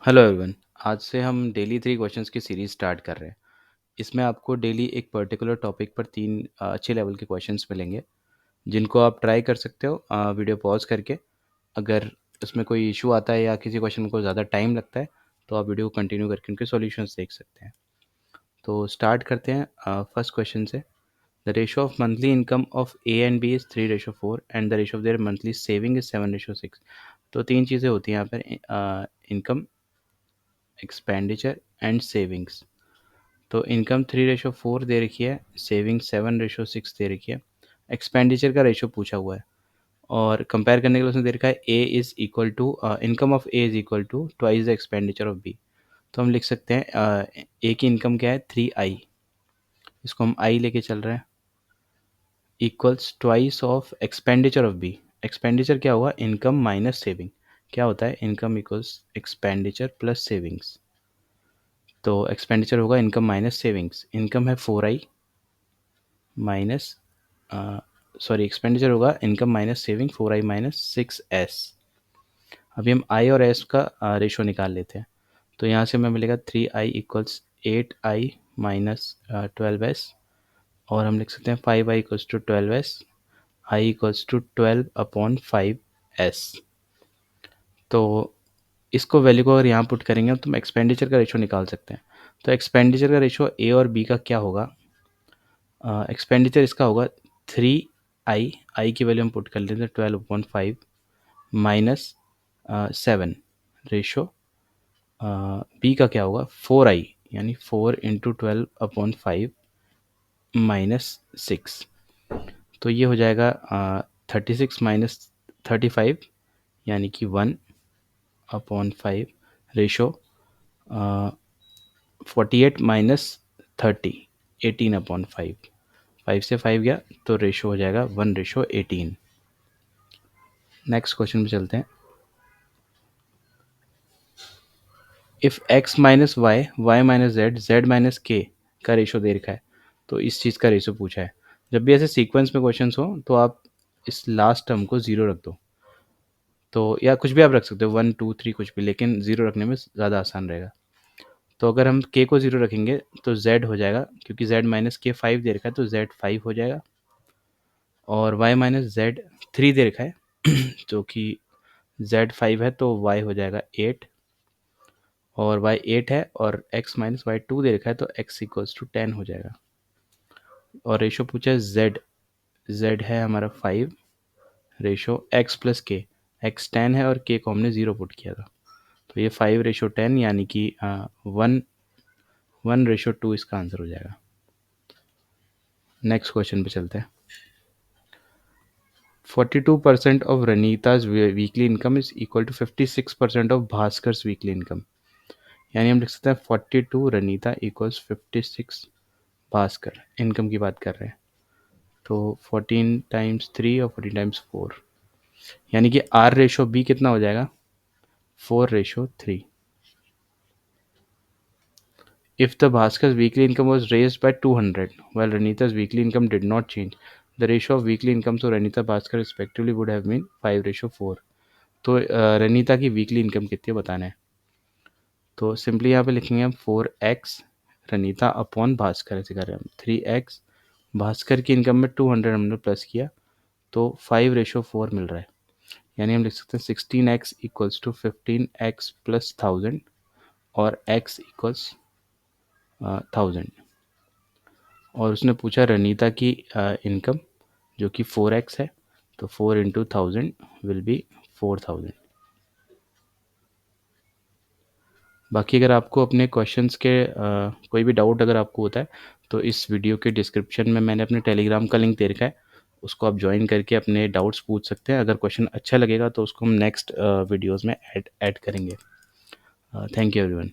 Hello everyone. आज से हम डेली 3 क्वेश्चंस की सीरीज स्टार्ट कर रहे हैं। इसमें आपको डेली एक पर्टिकुलर टॉपिक पर 3 अच्छे लेवल के क्वेश्चंस मिलेंगे, जिनको आप ट्राई कर सकते हो वीडियो पॉज करके। अगर उसमें कोई इशू आता है या किसी क्वेश्चन में कोई ज़्यादा टाइम लगता है तो आप वीडियो को कंटिन्यू करके उनके सॉल्यूशंस देख सकते हैं। तो स्टार्ट करते हैं फर्स्ट क्वेश्चन से। The ratio of monthly income of A and B is 3:4 and the ratio of their monthly saving is 7:6। तो 3 चीज़ें होती हैं यहाँ पर, इनकम, एक्सपेंडिचर एंड सेविंग्स। तो इनकम 3:4 दे रखी है, सेविंग 7:6 दे रखी है, एक्सपेंडिचर का रेशो पूछा हुआ है और कंपेयर करने के लिए उसने दे रखा है A is equal to income of A is equal to twice the expenditure of B. तो हम लिख सकते हैं ए की इनकम क्या है 3i, इसको हम आई लेके चल रहे हैं, equals twice of expenditure of B. Expenditure क्या होगा, इनकम माइनस सेविंग। क्या होता है, income equals expenditure plus savings. तो एक्सपेंडिचर होगा इनकम माइनस सेविंग्स। इनकम है 4i माइनस एक्सपेंडिचर होगा income minus saving 4i minus 6s। अभी हम आई और एस का रेशो निकाल लेते हैं। तो यहाँ से हमें मिलेगा 3i equals 8i minus 12s, और हम लिख सकते हैं 5i equals to 12s, I equals to 12/5s। तो इसको वैल्यू को अगर यहाँ पुट करेंगे तो हम एक्सपेंडिचर का रेशो निकाल सकते हैं। तो एक्सपेंडिचर का रेशो ए और बी का क्या होगा, एक्सपेंडिचर इसका होगा 3i की वैल्यू हम पुट कर लेते हैं 12/5 माइनस 7, रेशो बी का क्या होगा 4i, यानी 4 × 12/5 माइनस 6। तो ये हो जाएगा 36 माइनस 35, यानी कि 1/5, रेशो 48 माइनस 30, 18/5। 5 से 5 गया तो रेशो हो जाएगा 1:18। नेक्स्ट क्वेश्चन पे चलते हैं। If x minus Y, Y minus Z, Z minus K का रेशो दे रखा है, तो इस चीज़ का रेशो पूछा है। जब भी ऐसे सीक्वेंस में क्वेश्चन हो तो आप इस लास्ट टर्म को ज़ीरो रख दो, तो या कुछ भी आप रख सकते हो 1 2 3 कुछ भी, लेकिन ज़ीरो रखने में ज़्यादा आसान रहेगा। तो अगर हम k को ज़ीरो रखेंगे तो z हो जाएगा, क्योंकि z माइनस के 5 दे रखा है तो z 5 हो जाएगा, और y माइनस जेड 3 दे रखा है जो कि z 5 है तो y हो जाएगा 8, और y 8 है, और x माइनस वाई 2 दे रखा है तो x इक्वल्स टू 10 हो जाएगा। और रेशो पूछा है z है हमारा 5, रेशो x प्लस के, x 10 है और k को हमने 0 पुट किया था, तो ये 5:10, यानी कि 1:2 इसका आंसर हो जाएगा। नेक्स्ट क्वेश्चन पे चलते हैं। 42% of Ranita's weekly income is equal to 56% of Bhaskar's weekly income. यानी हम लिख सकते हैं 42 रनीता इक्वल्स 56 भास्कर। इनकम की बात कर रहे हैं, तो 14 टाइम्स 3 और 14 टाइम्स 4, यानी कि आर रेशो बी कितना हो जाएगा 4:3। If the Bhaskar's weekly income was raised by 200 while Ranita's weekly income did not change, the ratio of weekly incomes of Ranita Bhaskar respectively would have been 5:4। तो रनीता की weekly income कितनी है बताना है। तो सिंपली यहाँ पे लिखेंगे हम 4x रनीता अपॉन भास्कर, ऐसे कर रहे हैं हम 3x, भास्कर की इनकम में 200 हमने प्लस किया तो 5:4 मिल रहा है, यानी हम लिख सकते हैं 16x equals to 15x plus 1000, और x इक्वल्स 1000। और उसने पूछा रनीता की इनकम जो कि 4x है, तो 4 × 1000 विल बी 4000। बाकी अगर आपको अपने क्वेश्चंस के कोई भी डाउट अगर आपको होता है तो इस वीडियो के डिस्क्रिप्शन में मैंने अपने टेलीग्राम का लिंक दे रखा है, उसको आप ज्वाइन करके अपने डाउट्स पूछ सकते हैं। अगर क्वेश्चन अच्छा लगेगा तो उसको हम नेक्स्ट वीडियोज़ में ऐड करेंगे। Thank you everyone.